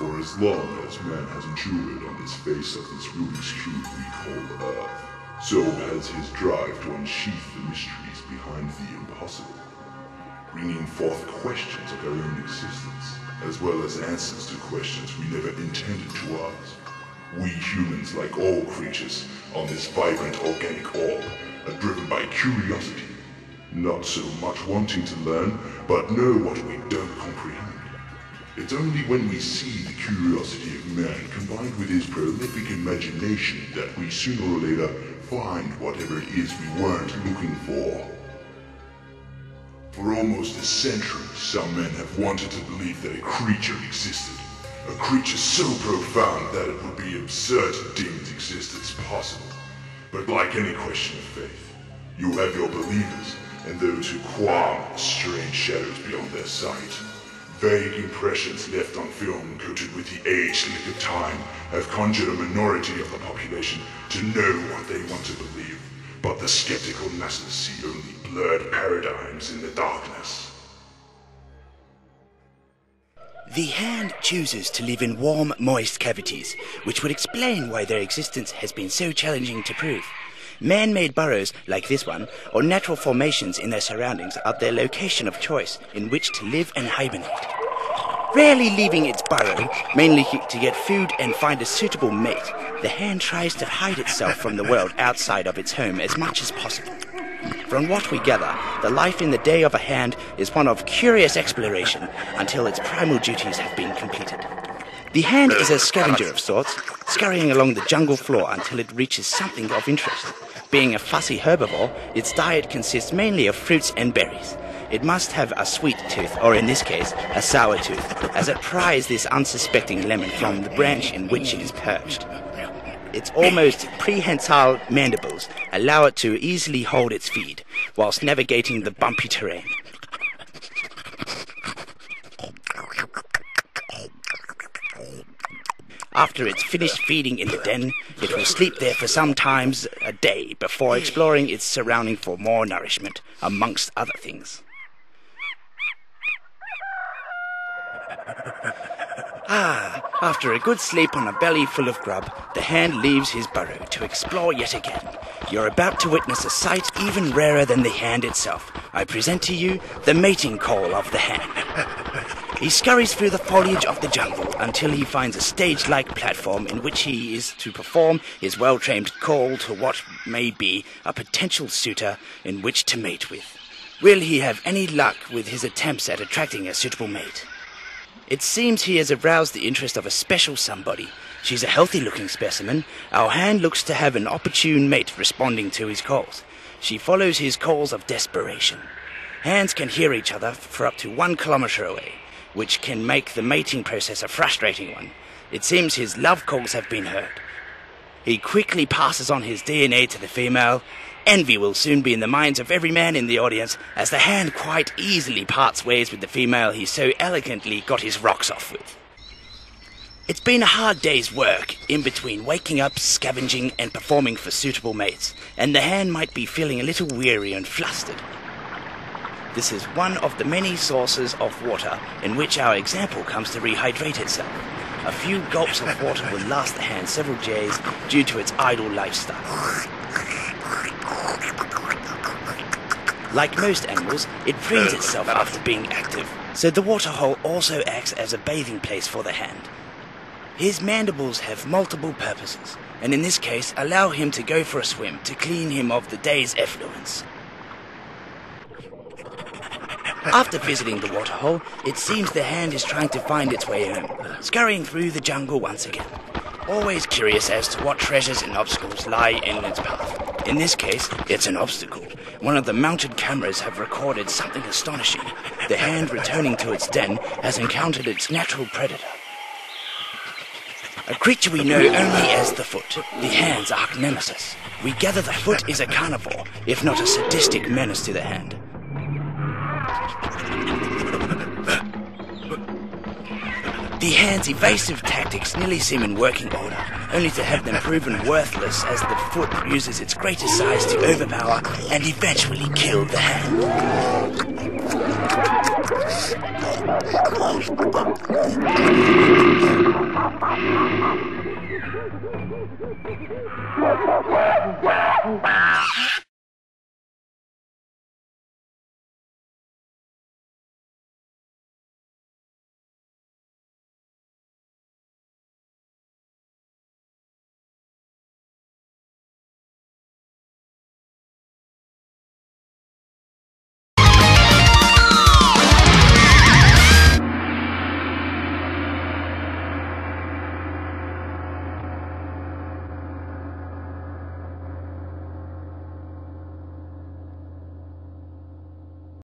For as long as man has endured on this face of this Rubik's Cube we call Earth, so has his drive to unsheath the mysteries behind the impossible, bringing forth questions of our own existence, as well as answers to questions we never intended to ask. We humans, like all creatures on this vibrant organic orb, are driven by curiosity, not so much wanting to learn, but know what we don't comprehend. It's only when we see the curiosity of man combined with his prolific imagination that we sooner or later find whatever it is we weren't looking for. For almost a century, some men have wanted to believe that a creature existed. A creature so profound that it would be absurd to deem its existence possible. But like any question of faith, you have your believers and those who qualm at the strange shadows beyond their sight. Vague impressions left on film coated with the aged lick of time have conjured a minority of the population to know what they want to believe, but the skeptical masses see only blurred paradigms in the darkness. The hand chooses to live in warm, moist cavities, which would explain why their existence has been so challenging to prove. Man-made burrows, like this one, or natural formations in their surroundings are their location of choice in which to live and hibernate. Rarely leaving its burrow, mainly to get food and find a suitable mate, the hand tries to hide itself from the world outside of its home as much as possible. From what we gather, the life in the day of a hand is one of curious exploration until its primal duties have been completed. The hand is a scavenger of sorts, scurrying along the jungle floor until it reaches something of interest. Being a fussy herbivore, its diet consists mainly of fruits and berries. It must have a sweet tooth, or in this case, a sour tooth, as it pries this unsuspecting lemon from the branch in which it is perched. Its almost prehensile mandibles allow it to easily hold its feed, whilst navigating the bumpy terrain. After it's finished feeding in the den, it will sleep there for sometimes a day before exploring its surrounding for more nourishment, amongst other things. After a good sleep on a belly full of grub, the hand leaves his burrow to explore yet again. You're about to witness a sight even rarer than the hand itself. I present to you the mating call of the hand. He scurries through the foliage of the jungle until he finds a stage-like platform in which he is to perform his well-trained call to what may be a potential suitor in which to mate with. Will he have any luck with his attempts at attracting a suitable mate? It seems he has aroused the interest of a special somebody. She's a healthy-looking specimen. Our hand looks to have an opportune mate responding to his calls. She follows his calls of desperation. Hands can hear each other for up to 1 kilometer away, which can make the mating process a frustrating one. It seems his love calls have been heard. He quickly passes on his DNA to the female. Envy will soon be in the minds of every man in the audience, as the hand quite easily parts ways with the female he so elegantly got his rocks off with. It's been a hard day's work, in between waking up, scavenging, and performing for suitable mates, and the hand might be feeling a little weary and flustered. This is one of the many sources of water in which our example comes to rehydrate itself. A few gulps of water will last the hand several days due to its idle lifestyle. Like most animals, it preens itself after being active, so the waterhole also acts as a bathing place for the hand. His mandibles have multiple purposes, and in this case allow him to go for a swim to clean him of the day's effluence. After visiting the waterhole, it seems the hand is trying to find its way home, scurrying through the jungle once again, always curious as to what treasures and obstacles lie in its path. In this case, it's an obstacle. One of the mounted cameras have recorded something astonishing. The hand returning to its den has encountered its natural predator. A creature we know only as the foot, the hand's arch nemesis. We gather the foot is a carnivore, if not a sadistic menace to the hand. The hand's evasive tactics nearly seem in working order, only to have them proven worthless as the foot uses its greater size to overpower and eventually kill the hand.